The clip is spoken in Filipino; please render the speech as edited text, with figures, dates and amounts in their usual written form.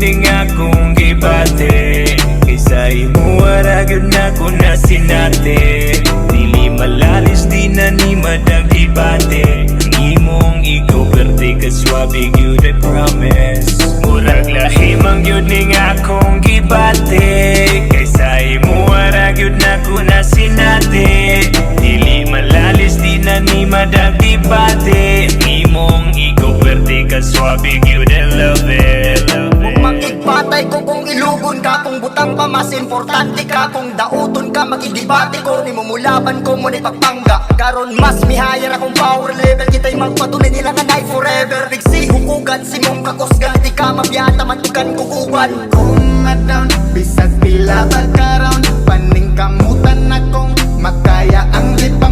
ning akong gibate. Kaysa imo aragyod na ko na sinate. Dili malalis di na ni madag debate. Ang imong ikaw perte kaswabig yun I promise. Murag lahimang yun ning akong gibate. Kaysa imo aragyod na ko na sinate. Dili malalis di na ni madag debate. Ang imong ikaw perte kaswabig yun I love it. Kung makikpatay ko kung ilugon ka, kung butang pa mas importante ka, kung dauton ka makigibate ko, ni mumulaban ko mo ni pagpangga. Karon mas mihayar akong power level, kita'y magpatunay nila nga night forever. Bigsi hukugan si mong kakusgan, di ka mabiyata matukan kukuban. Kung ma-down, bisag pila pagka-round, paning kamutan akong makaya ang di pa